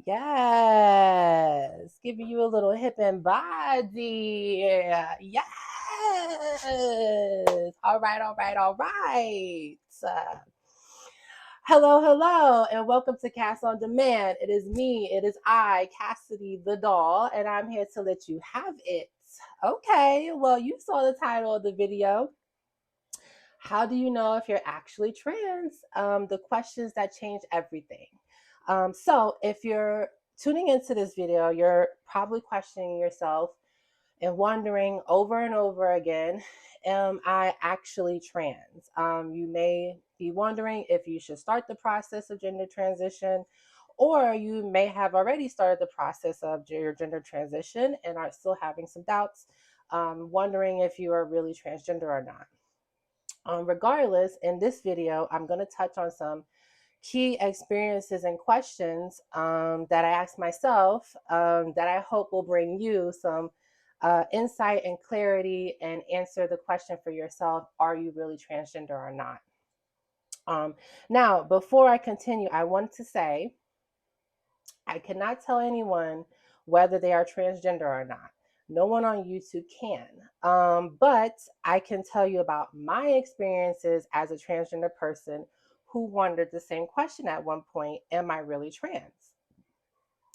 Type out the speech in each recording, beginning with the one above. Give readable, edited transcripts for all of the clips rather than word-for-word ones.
Yes, giving you a little hip and body. Yes. All right, all right, all right. Hello, hello, and welcome to Cast on Demand. It is me, it is I, Cassidy the doll, and I'm here to let you have it. Okay, well, you saw the title of the video. How do you know if you're actually trans? The questions that change everything. So, if you're tuning into this video, you're probably questioning yourself and wondering over and over again, am I actually trans? You may be wondering if you should start the process of gender transition, or you may have already started the process of your gender transition and are still having some doubts, wondering if you are really transgender or not. Regardless, in this video, I'm going to touch on some key experiences and questions that I asked myself that I hope will bring you some insight and clarity and answer the question for yourself, are you really transgender or not? Now, before I continue, I want to say I cannot tell anyone whether they are transgender or not. No one on YouTube can. But I can tell you about my experiences as a transgender person who wondered the same question at one point, am I really trans?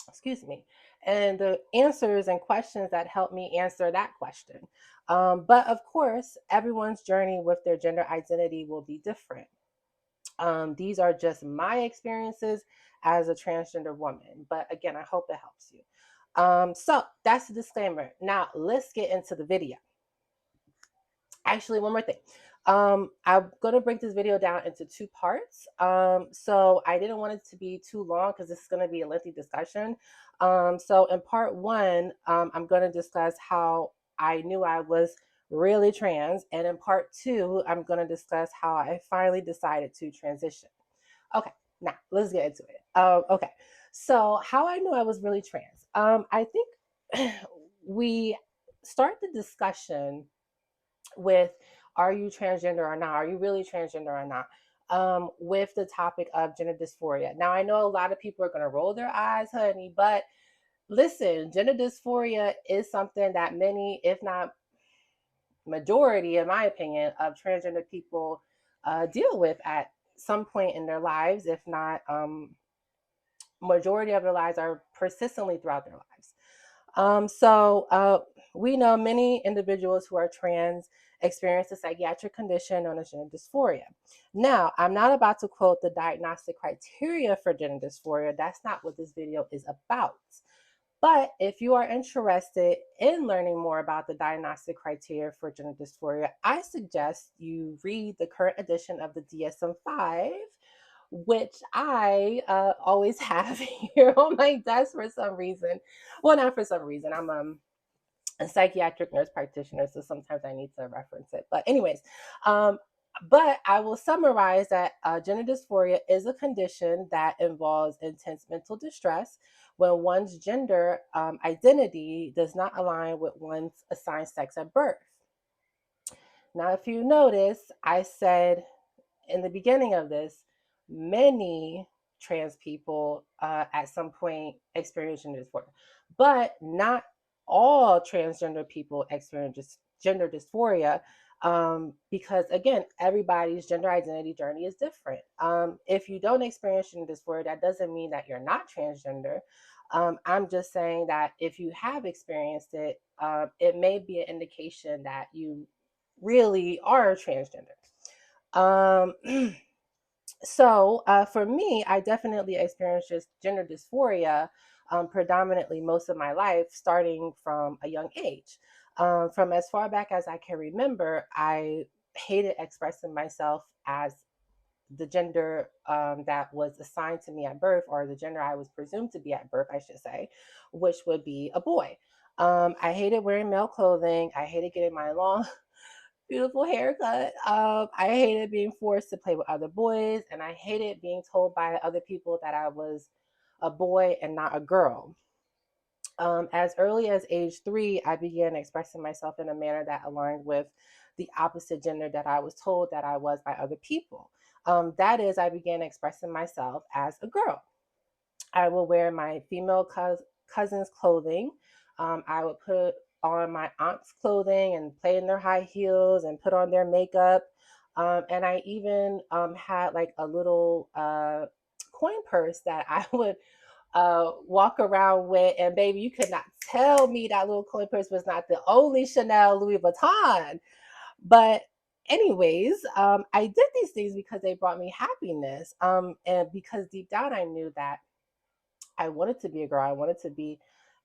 Excuse me. And the answers and questions that help me answer that question. But of course, everyone's journey with their gender identity will be different. These are just my experiences as a transgender woman. But again, I hope it helps you. So that's the disclaimer. Now let's get into the video. Actually, one more thing. I'm going to break this video down into two parts. So I didn't want it to be too long because this is going to be a lengthy discussion. So in part one, I'm going to discuss how I knew I was really trans. And in part two, I'm going to discuss how I finally decided to transition. Okay, now let's get into it. Okay, so how I knew I was really trans. I think we start the discussion with, are you transgender or not? Are you really transgender or not? With the topic of gender dysphoria. Now, I know a lot of people are going to roll their eyes, honey, but listen, gender dysphoria is something that many, if not majority, in my opinion, of transgender people deal with at some point in their lives, if not majority of their lives, are persistently throughout their lives. We know many individuals who are trans experience a psychiatric condition known as gender dysphoria. Now, I'm not about to quote the diagnostic criteria for gender dysphoria. That's not what this video is about. But if you are interested in learning more about the diagnostic criteria for gender dysphoria, I suggest you read the current edition of the DSM 5, which I always have here on my desk for some reason. Well, not for some reason. I'm a psychiatric nurse practitioner, so sometimes I need to reference it. But, anyways, um, but I will summarize that gender dysphoria is a condition that involves intense mental distress when one's gender identity does not align with one's assigned sex at birth. Now, if you notice, I said in the beginning of this, many trans people at some point experience gender dysphoria, but not all transgender people experience gender dysphoria because, again, everybody's gender identity journey is different. If you don't experience gender dysphoria, that doesn't mean that you're not transgender. I'm just saying that if you have experienced it, it may be an indication that you really are transgender. Um, for me, I definitely experienced just gender dysphoria predominantly most of my life, starting from a young age. From as far back as I can remember, I hated expressing myself as the gender that was assigned to me at birth, or the gender I was presumed to be at birth, I should say, which would be a boy. I hated wearing male clothing. I hated getting my long beautiful haircut. I hated being forced to play with other boys, and I hated being told by other people that I was a boy and not a girl. As early as age 3, I began expressing myself in a manner that aligned with the opposite gender that I was told that I was by other people. That is, I began expressing myself as a girl. I will wear my female cousin's clothing. I would put on my aunt's clothing and play in their high heels and put on their makeup. And I even had like a little coin purse that I would walk around with. And baby, you could not tell me that little coin purse was not the only Chanel Louis Vuitton. But anyways, I did these things because they brought me happiness. And because deep down I knew that I wanted to be a girl. I wanted to be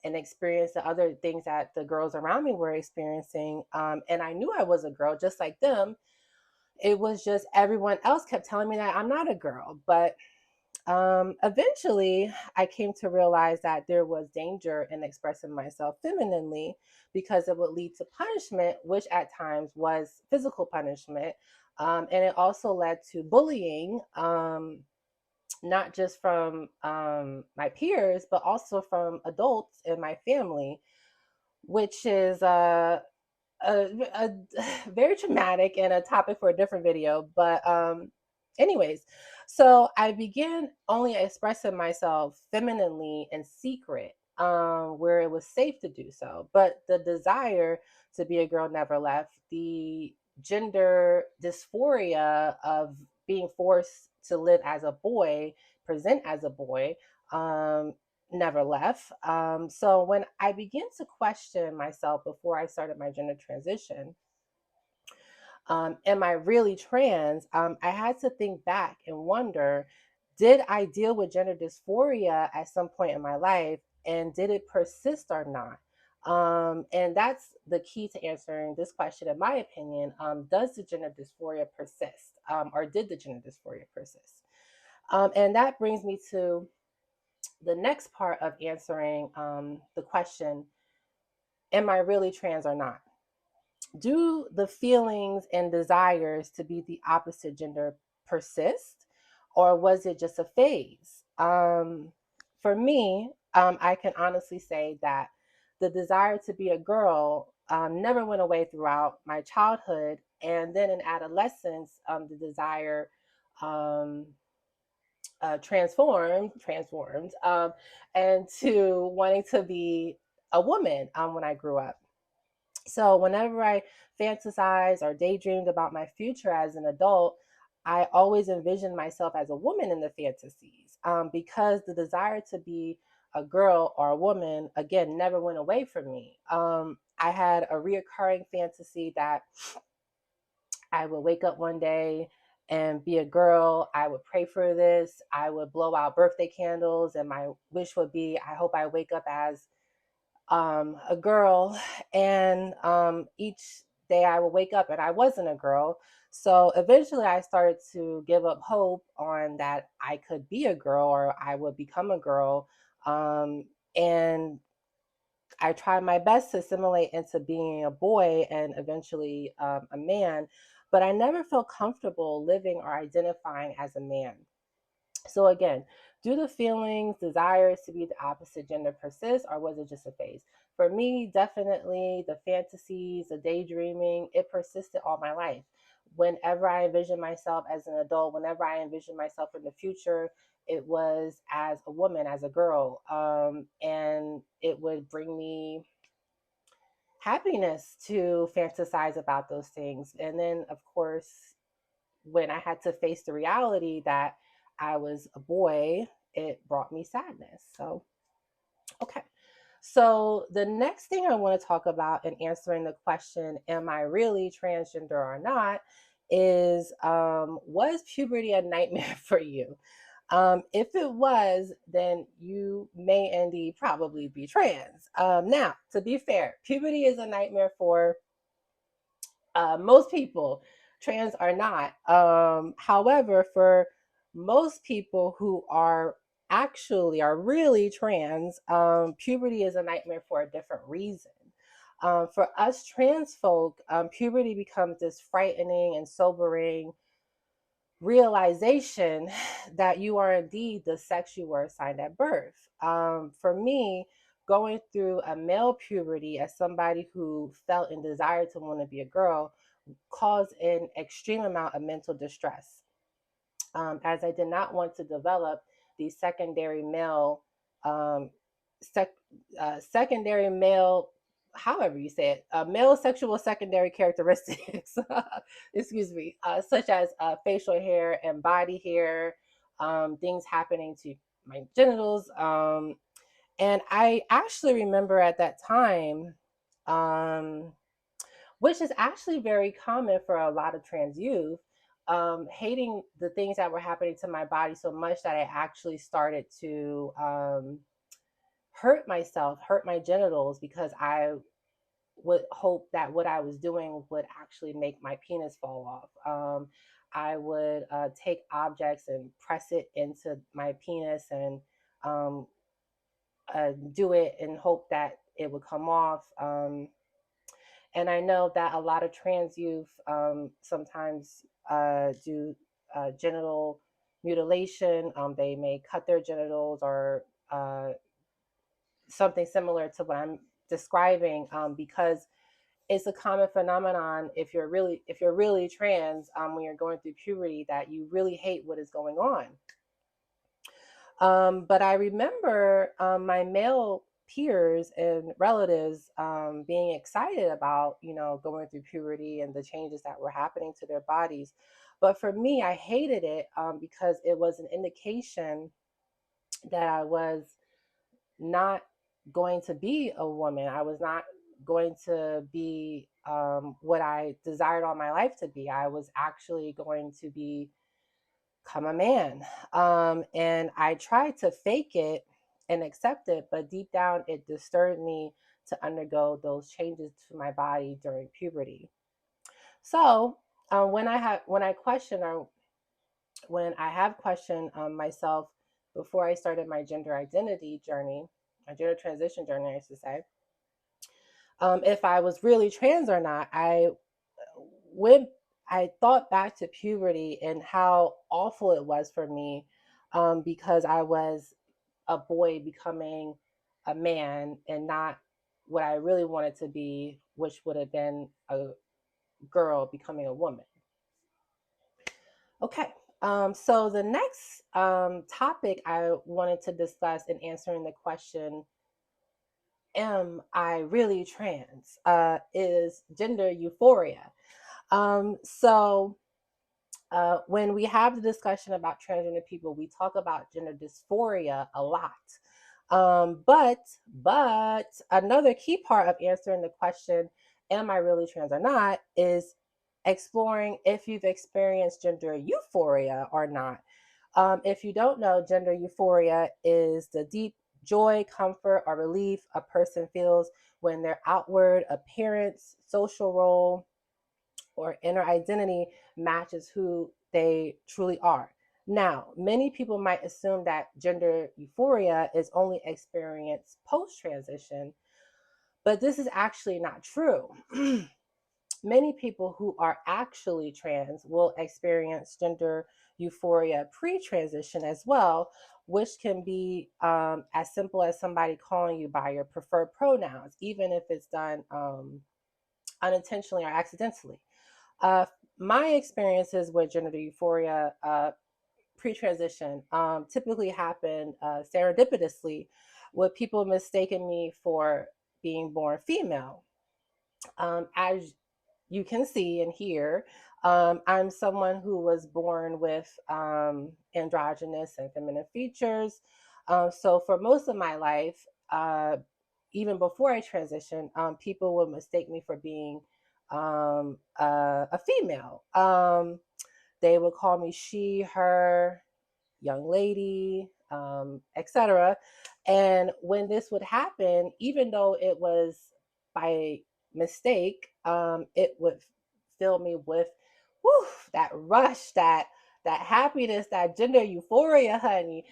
and experience the other things that the girls around me were experiencing. And I knew I was a girl just like them. It was just everyone else kept telling me that I'm not a girl. But eventually, I came to realize that there was danger in expressing myself femininely because it would lead to punishment, which at times was physical punishment. And it also led to bullying. Not just from my peers, but also from adults in my family, which is a very traumatic and a topic for a different video. But, anyways, so I began only expressing myself femininely in secret, where it was safe to do so. But the desire to be a girl never left. The gender dysphoria of being forced to live as a boy, present as a boy, um, never left. So when I began to question myself before I started my gender transition, am I really trans? I had to think back and wonder, did I deal with gender dysphoria at some point in my life, and did it persist or not? And that's the key to answering this question, in my opinion. Does the gender dysphoria persist, or did the gender dysphoria persist? And that brings me to the next part of answering the question, am I really trans or not? Do the feelings and desires to be the opposite gender persist, or was it just a phase? For me, I can honestly say that the desire to be a girl never went away throughout my childhood. And then in adolescence, the desire um, transformed, and to wanting to be a woman when I grew up. So whenever I fantasized or daydreamed about my future as an adult, I always envisioned myself as a woman in the fantasies, because the desire to be a girl or a woman, again, never went away from me. I had a reoccurring fantasy that I would wake up one day and be a girl. I would pray for this. I would blow out birthday candles, and my wish would be, I hope I wake up as a girl. And each day I would wake up and I wasn't a girl. So eventually I started to give up hope on that I could be a girl or I would become a girl. And I tried my best to assimilate into being a boy and eventually a man, but I never felt comfortable living or identifying as a man. So again, do the feelings, desires to be the opposite gender persist, or was it just a phase? For me, definitely the fantasies, the daydreaming, it persisted all my life. Whenever I envisioned myself as an adult, whenever I envisioned myself in the future, it was as a woman, as a girl, and it would bring me happiness to fantasize about those things. And then, of course, when I had to face the reality that I was a boy, it brought me sadness. So, okay. So, the next thing I want to talk about in answering the question, am I really transgender or not, is was puberty a nightmare for you? If it was, then you may indeed probably be trans. Now, to be fair, puberty is a nightmare for most people. Trans are not. However, for most people who are really trans, puberty is a nightmare for a different reason. For us trans folk, puberty becomes this frightening and sobering realization that you are indeed the sex you were assigned at birth. For me, going through a male puberty as somebody who felt and desired to want to be a girl caused an extreme amount of mental distress, as I did not want to develop the secondary male, um, secondary male, however you say it, male sexual secondary characteristics, excuse me, such as facial hair and body hair, things happening to my genitals. And I actually remember at that time, um, which is actually very common for a lot of trans youth, hating the things that were happening to my body so much that I actually started to hurt myself, hurt my genitals, because I would hope that what I was doing would actually make my penis fall off. I would take objects and press it into my penis and um, do it and hope that it would come off. And I know that a lot of trans youth sometimes do genital mutilation. They may cut their genitals or something similar to what I'm describing, because it's a common phenomenon if you're really trans, when you're going through puberty, that you really hate what is going on. But I remember my male peers and relatives being excited about, going through puberty and the changes that were happening to their bodies. But for me, I hated it because it was an indication that I was not going to be a woman. I was not going to be what I desired all my life to be. I was actually going to become a man. And I tried to fake it and accept it, but deep down, it disturbed me to undergo those changes to my body during puberty. So when I question, or when I have questioned myself before I started my gender identity journey, my gender transition journey, I should say, if I was really trans or not, when I thought back to puberty and how awful it was for me, because I was a boy becoming a man and not what I really wanted to be, which would have been a girl becoming a woman. Okay. So the next topic I wanted to discuss in answering the question, am I really trans? Is gender euphoria. When we have the discussion about transgender people, we talk about gender dysphoria a lot. But another key part of answering the question, am I really trans or not, is exploring if you've experienced gender euphoria or not. If you don't know, gender euphoria is the deep joy, comfort, or relief a person feels when their outward appearance, social role, or inner identity matches who they truly are. Now, many people might assume that gender euphoria is only experienced post transition, but this is actually not true. Many people who are actually trans will experience gender euphoria pre transition as well, which can be as simple as somebody calling you by your preferred pronouns, even if it's done unintentionally or accidentally. Uh, my experiences with gender euphoria pre-transition typically happen serendipitously, with people mistaking me for being born female. As you can see and hear, I'm someone who was born with androgynous and feminine features. So for most of my life, even before I transitioned, people would mistake me for being a female. They would call me she, her, young lady, etc. And when this would happen, even though it was by mistake, it would fill me with whew, that rush, that happiness, that gender euphoria, honey.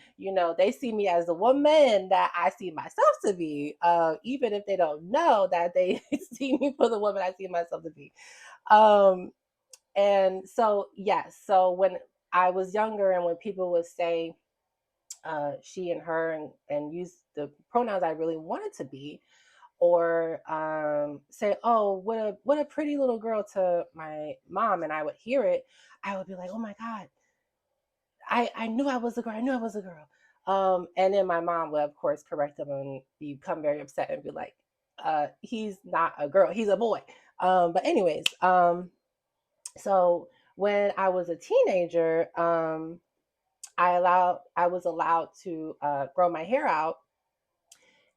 They see me as the woman that I see myself to be, even if they don't know that they see me for the woman I see myself to be. Um, and so, yes, so when I was younger and when people would say she and her and use the pronouns I really wanted to be, or say, "Oh, what a pretty little girl" to my mom, and I would hear it, I would be like, "Oh my God, I knew I was a girl. I knew I was a girl." And then my mom would, of course, correct them and become very upset and be like, he's not a girl, he's a boy. But anyways, so when I was a teenager, I was allowed to grow my hair out,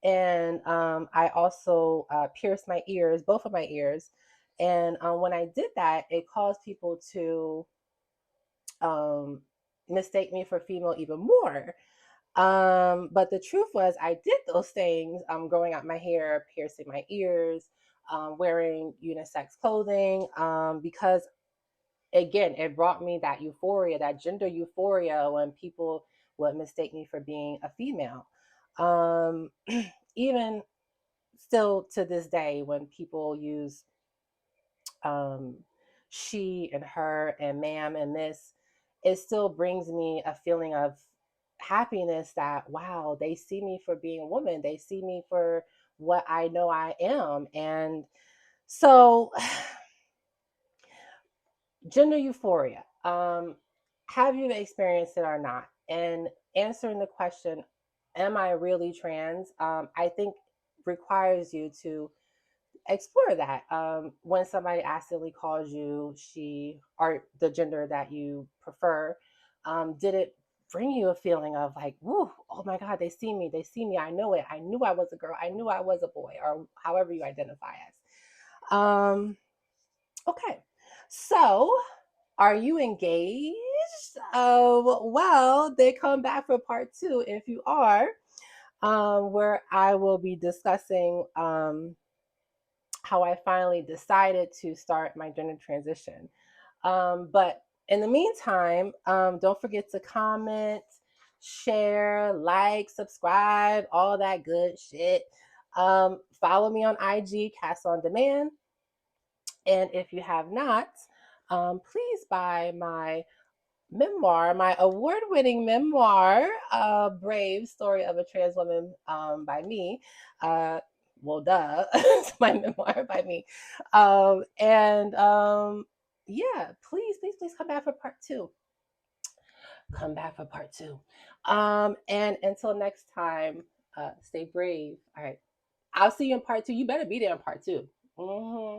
and I also pierced my ears, both of my ears. And when I did that, it caused people to um, mistake me for female even more. But the truth was, I did those things, growing out my hair, piercing my ears, wearing unisex clothing, because again, it brought me that euphoria, that gender euphoria, when people would mistake me for being a female. Um, Even still to this day, when people use um, she and her and ma'am and miss, it still brings me a feeling of happiness that, wow, they see me for being a woman. They see me for what I know I am. And so, gender euphoria, have you experienced it or not? And answering the question, am I really trans? I think requires you to explore that. When somebody accidentally calls you she or the gender that you prefer, did it bring you a feeling of like, woo, oh my God, they see me, I know it. I knew I was a girl. I knew I was a boy, or however you identify as. Okay. So, are you engaged? Well, they come back for part two if you are, where I will be discussing how I finally decided to start my gender transition. But in the meantime, don't forget to comment, share, like, subscribe, all that good shit. Follow me on IG, Cast on Demand. And if you have not, please buy my memoir, my award winning memoir, Brave Story of a Trans Woman, by me. Uh, well, duh, it's my memoir by me. And yeah, please, please, please come back for part two. Come back for part two. And until next time, stay brave. All right. I'll see you in part two. You better be there in part two. Mm-hmm.